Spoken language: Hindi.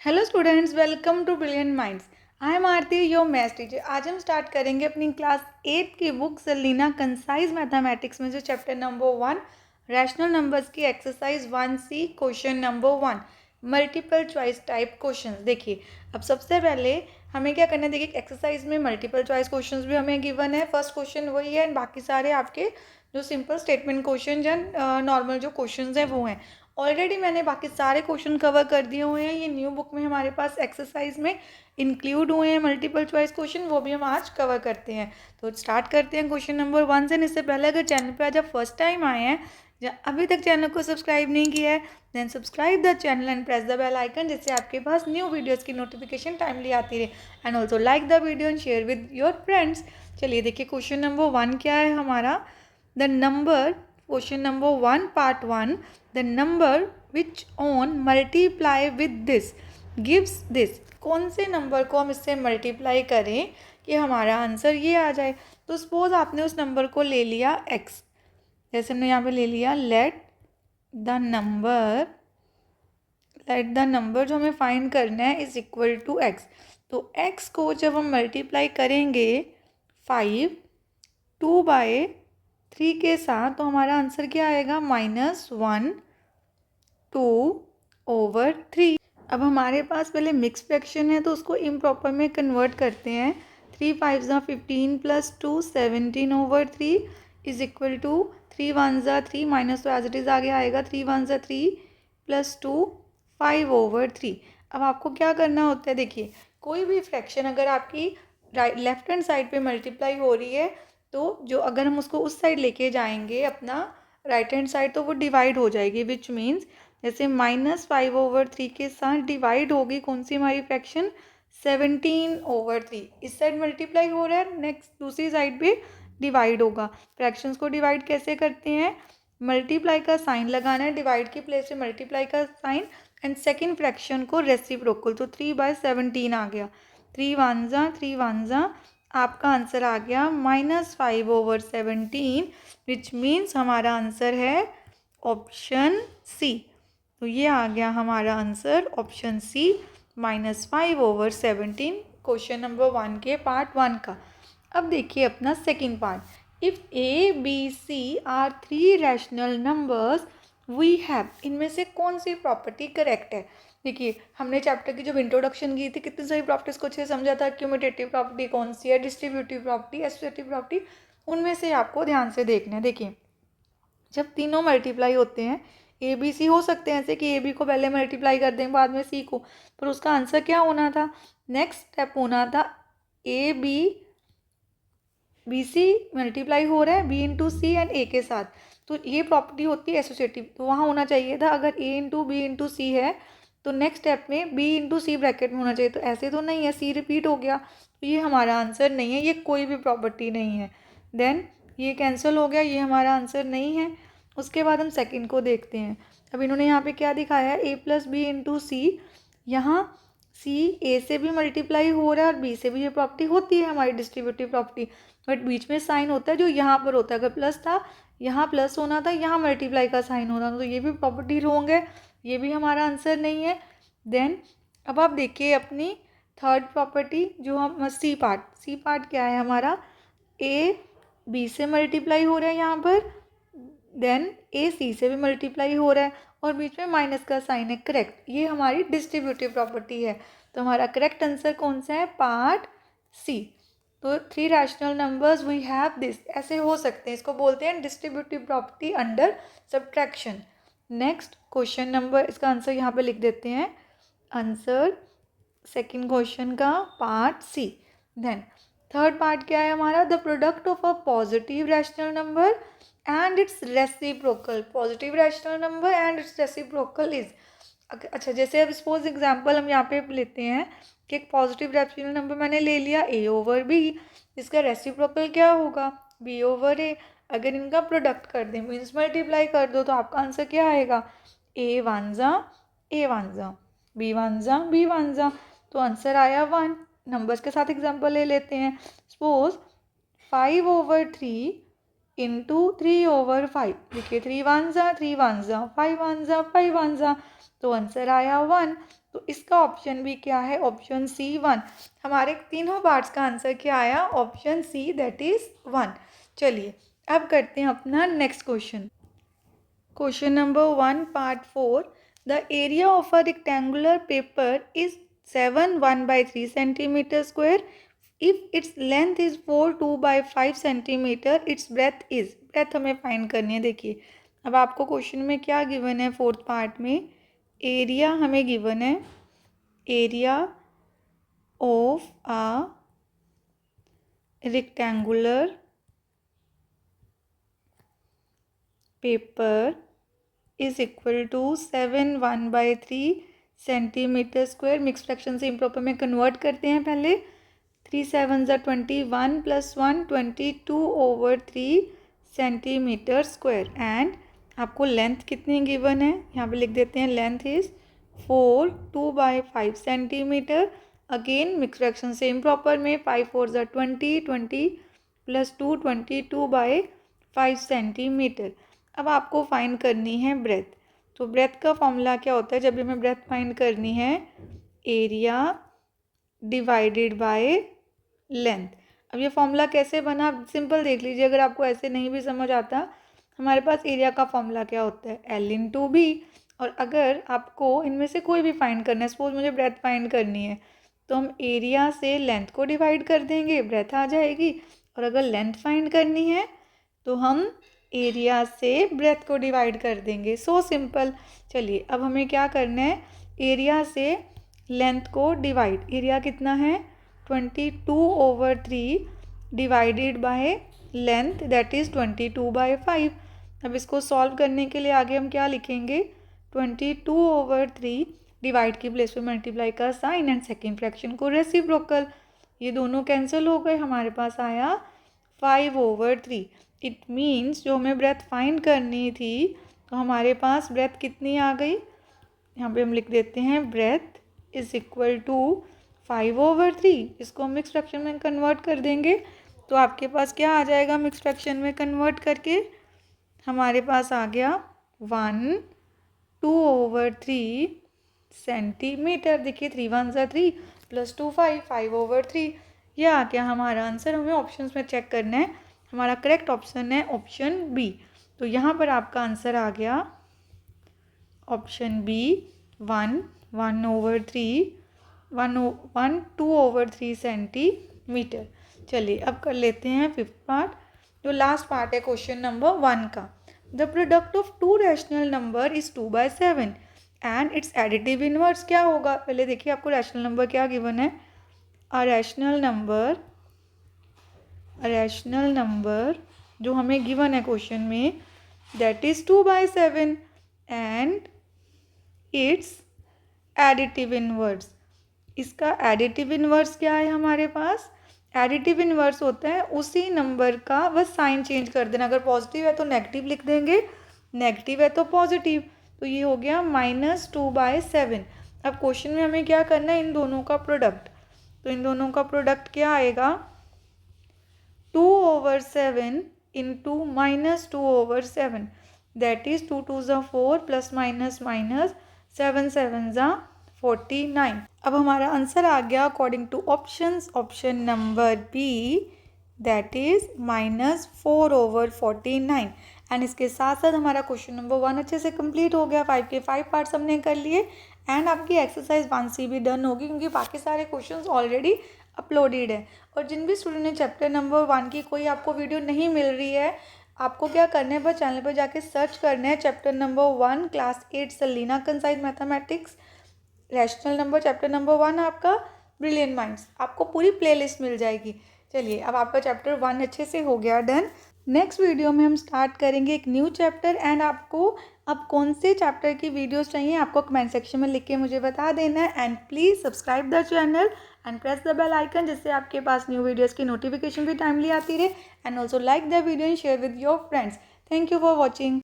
Hello students, welcome to brilliant minds. I am Aarti, your maths teacher. आज हम स्टार्ट करेंगे अपनी क्लास 8 की बुक सलीना कंसाइज मैथमेटिक्स में जो चैप्टर नंबर 1 रैशनल नंबर्स की exercise 1C question number 1 multiple choice type question. देखिए, अब सबसे पहले हमें क्या करना है। देखिए, एक्सरसाइज में मल्टीपल चॉइस क्वेश्चन भी हमें गिवन है। फर्स्ट क्वेश्चन वही है, बाकी सारे आपके जो सिंपल स्टेटमेंट क्वेश्चन या नॉर्मल जो क्वेश्चन हैं वो हैं। ऑलरेडी मैंने बाकी सारे क्वेश्चन कवर कर दिए हुए हैं। ये न्यू बुक में हमारे पास एक्सरसाइज में इंक्लूड हुए हैं मल्टीपल चॉइस क्वेश्चन, वो भी हम आज कवर करते हैं। तो स्टार्ट करते हैं क्वेश्चन नंबर 1 से। इससे पहले अगर चैनल पे आज आप फर्स्ट टाइम आए हैं या अभी तक चैनल को सब्सक्राइब नहीं किया है, then subscribe the channel and press the bell icon, जिससे आपके पास न्यू वीडियोज़ की नोटिफिकेशन टाइमली आती रहे। And also like the video and share with your friends. चलिए देखिए, क्वेश्चन नंबर 1 क्या है हमारा। The number, question number 1 part 1, the number which on multiply with this gives this. कौन से नंबर को हम इससे मल्टीप्लाई करें कि हमारा आंसर ये आ जाए। तो सपोज आपने उस नंबर को ले लिया x, जैसे हमने यहाँ पे ले लिया लेट द नंबर जो हमें फाइंड करना है इज इक्वल टू x। तो x को जब हम मल्टीप्लाई करेंगे 5 2/3 के साथ, तो हमारा आंसर क्या आएगा, -1 2/3। अब हमारे पास पहले मिक्स फ्रैक्शन है, तो उसको इम्प्रॉपर में कन्वर्ट करते हैं। 3 5 15 + 2 17/3 इज इक्वल टू 3 1 3 माइनस, तो एज इट इज़ आगे आएगा 3 1 3 + 2 5/3। अब आपको क्या करना होता है, देखिए कोई भी फ्रैक्शन अगर आपकी लेफ्ट हैंड साइड पे मल्टीप्लाई हो रही है, तो जो अगर हम उसको उस साइड लेके जाएंगे अपना राइट हैंड साइड, तो वो डिवाइड हो जाएगी। विच मीन्स जैसे -5/3 के साथ डिवाइड होगी कौन सी हमारी फ्रैक्शन, 17/3। इस साइड मल्टीप्लाई हो रहा है, नेक्स्ट दूसरी साइड पे डिवाइड होगा। फ्रैक्शंस को डिवाइड कैसे करते हैं, मल्टीप्लाई का साइन लगाना है, डिवाइड की प्लेस पे मल्टीप्लाई का साइन, एंड सेकेंड फ्रैक्शन को रेसिप्रोकल। तो 3/17 आ गया, 3 1 जा आपका आंसर आ गया -5/17, विच मीन्स हमारा आंसर है ऑप्शन सी। तो ये आ गया हमारा answer option C, -5/17 question number 1 के पार्ट 1 का। अब देखिए अपना second part. If A B C are 3 rational numbers we have, इनमें से कौन सी प्रॉपर्टी करेक्ट है। देखिए, हमने चैप्टर की जब इंट्रोडक्शन की थी कितनी सारी प्रॉपर्टीज को अच्छे से समझा था। क्यूमुलेटिव प्रॉपर्टी कौन सी है, डिस्ट्रीब्यूटिव प्रॉपर्टी, एसोसिएटिव प्रॉपर्टी, उनमें से आपको ध्यान से देखना है। देखिए, जब तीनों मल्टीप्लाई होते हैं, ए बी सी हो सकते हैं ऐसे कि ए बी को पहले मल्टीप्लाई कर दें बाद में सी को, पर उसका आंसर क्या होना था, नेक्स्ट स्टेप होना था बी सी मल्टीप्लाई हो रहा है बी इंटू सी एंड ए के साथ, तो ये प्रॉपर्टी होती है एसोसिएटिव। तो वहाँ होना चाहिए था, अगर ए इंटू बी इंटू सी है तो नेक्स्ट स्टेप में बी इंटू सी ब्रैकेट में होना चाहिए। तो ऐसे तो नहीं है, सी रिपीट हो गया, तो ये हमारा आंसर नहीं है, ये कोई भी प्रॉपर्टी नहीं है। देन ये कैंसिल हो गया, ये हमारा आंसर नहीं है। उसके बाद हम सेकंड को देखते हैं। अब इन्होंने यहाँ पे क्या दिखाया है, ए प्लस बी इंटू सी। यहाँ सी ए से भी मल्टीप्लाई हो रहा है और बी से भी, ये प्रॉपर्टी होती है हमारी डिस्ट्रीब्यूटिव प्रॉपर्टी, बट बीच में साइन होता है जो यहाँ पर होता है। अगर प्लस था, यहाँ प्लस होना था, यहाँ मल्टीप्लाई का साइन होना था, तो ये भी प्रॉपर्टी रॉन्ग है, ये भी हमारा आंसर नहीं है। देन अब आप देखिए अपनी थर्ड प्रॉपर्टी जो हम सी पार्ट क्या है हमारा, ए बी से मल्टीप्लाई हो रहा है यहाँ पर, देन ए सी से भी मल्टीप्लाई हो रहा है और बीच में माइनस का साइन है, करेक्ट, ये हमारी डिस्ट्रीब्यूटिव प्रॉपर्टी है। तो हमारा करेक्ट आंसर कौन सा है, पार्ट सी। तो 3 rational numbers we have this, ऐसे हो सकते हैं, इसको बोलते हैं distributive property under subtraction. Next question number, इसका आंसर यहाँ पे लिख देते हैं, आंसर सेकेंड क्वेश्चन का part C. Then third part क्या है हमारा, the product of a positive rational number and its reciprocal. Positive rational number and its reciprocal is, अच्छा जैसे अब सपोज एग्जांपल हम यहाँ पे लेते हैं कि एक पॉजिटिव रैशनल नंबर मैंने ले लिया ए ओवर बी, इसका रेसिप्रोकल क्या होगा, बी ओवर ए। अगर इनका प्रोडक्ट कर दें मीन्स मल्टीप्लाई कर दो, तो आपका आंसर क्या आएगा, ए वन जा बी वन जा, तो आंसर आया 1। नंबर्स के साथ एग्जांपल ले लेते हैं। सपोज 5/3 इंटू 3/5, देखिए 3 1 जा 5 1 जा, तो आंसर आया 1। तो इसका ऑप्शन भी क्या है, ऑप्शन सी 1। हमारे तीनों पार्ट्स का आंसर क्या आया, ऑप्शन सी, दैट इज 1। चलिए अब करते हैं अपना next question. Question number 1 part 4। The area of a rectangular paper is 7 1/3 centimetre square. If its length is 4 2/5 centimetre, its breadth is, breadth हमें फाइंड करनी है। देखिए अब आपको क्वेश्चन में क्या गिवन है, फोर्थ पार्ट में एरिया हमें गिवन है, area of a rectangular paper is equal to 7 1/3 centimetre square. Mix fraction से इम्प्रॉपर में कन्वर्ट करते हैं पहले। 3 7 21 + 1 22/3 सेंटीमीटर स्क्वायर। एंड आपको लेंथ कितनी गिवन है, यहाँ पे लिख देते हैं length is 4 2/5 centimetre. Again mix fraction से इम्प्रॉपर में 5 4 20 20 + 2 22/5 सेंटीमीटर। अब आपको फाइंड करनी है ब्रेथ। तो ब्रेथ का फॉर्मूला क्या होता है, जब हमें ब्रेथ फाइंड करनी है, एरिया डिवाइडेड बाय लेंथ। अब ये फॉर्मूला कैसे बना, सिंपल देख लीजिए, अगर आपको ऐसे नहीं भी समझ आता, हमारे पास एरिया का फॉर्मूला क्या होता है, L/B। और अगर आपको इनमें से कोई भी फाइंड करना है, सपोज मुझे ब्रेथ फाइंड करनी है, तो हम एरिया से लेंथ को डिवाइड कर देंगे, ब्रेथ आ जाएगी। और अगर लेंथ फाइंड करनी है तो हम एरिया से ब्रेथ को डिवाइड कर देंगे। So simple. चलिए अब हमें क्या करना है, एरिया से लेंथ को डिवाइड, एरिया कितना है 22/3 divided by length that is 22/5। अब इसको सॉल्व करने के लिए आगे हम क्या लिखेंगे, 22/3 डिवाइड की प्लेस पे मल्टीप्लाई का साइन एंड सेकेंड फ्रैक्शन को रेसिप्रोकल। ये दोनों कैंसिल हो गए, हमारे पास आया 5/3। इट मीन्स जो हमें ब्रेथ फाइंड करनी थी, तो हमारे पास ब्रेथ कितनी आ गई, यहाँ पे हम लिख देते हैं ब्रेथ इज इक्वल टू 5/3। इसको हम मिक्स फ्रैक्शन में कन्वर्ट कर देंगे, तो आपके पास क्या आ जाएगा, मिक्स फ्रैक्शन में कन्वर्ट करके हमारे पास आ गया 1 2/3 सेंटीमीटर। देखिए 3 1 3 + 2 5 5/3। यह आ गया हमारा आंसर। हमें ऑप्शंस में चेक करना है, हमारा करेक्ट ऑप्शन है ऑप्शन बी। तो यहाँ पर आपका आंसर आ गया ऑप्शन बी 1 1/3 1 2/3 सेंटीमीटर। चलिए अब कर लेते हैं फिफ्थ पार्ट, जो लास्ट पार्ट है क्वेश्चन नंबर 1 का। The product of to rational number is 2/7 and it's additive inverse क्या होगा। पहले देखिए आपको रैशनल नंबर क्या गिवन है, अ रैशनल नंबर जो हमें गिवन है क्वेश्चन में, that is 2/7 and it's additive inverse. इसका एडिटिव इनवर्स क्या है हमारे पास, एडिटिव इनवर्स होता है उसी नंबर का बस साइन चेंज कर देना। अगर पॉजिटिव है तो नेगेटिव लिख देंगे, नेगेटिव है तो पॉजिटिव। तो ये हो गया -2/7। अब क्वेश्चन में हमें क्या करना है, इन दोनों का प्रोडक्ट। तो इन दोनों का प्रोडक्ट क्या आएगा, 2/7 इंटू -2/7 दैट इज 2 2 4 +- 7 7 49। अब हमारा आंसर आ गया according to options, option number B that is -4/49। एंड इसके साथ साथ हमारा क्वेश्चन नंबर 1 अच्छे से कंप्लीट हो गया। 5 के 5 पार्ट्स हमने कर लिए एंड आपकी एक्सरसाइज 1C भी डन होगी, क्योंकि बाकी सारे क्वेश्चंस ऑलरेडी अपलोडेड है। और जिन भी स्टूडेंट ने चैप्टर नंबर 1 की कोई आपको वीडियो नहीं मिल रही है, आपको क्या करना है, बस चैनल पर जाके सर्च करना है chapter number 1 class 8 Selina concise mathematics rational number, chapter number 1 आपका ब्रिलियंट माइंड्स, आपको पूरी प्लेलिस्ट मिल जाएगी। चलिए अब आपका चैप्टर 1 अच्छे से हो गया डन। नेक्स्ट वीडियो में हम स्टार्ट करेंगे एक न्यू चैप्टर। एंड आपको अब कौन से चैप्टर की वीडियोस चाहिए, आपको कमेंट सेक्शन में लिख के मुझे बता देना है। And please subscribe the channel and press the bell icon, जिससे आपके पास न्यू वीडियोस की नोटिफिकेशन भी टाइमली आती रहे। And also like the video and share with your friends. Thank you for watching.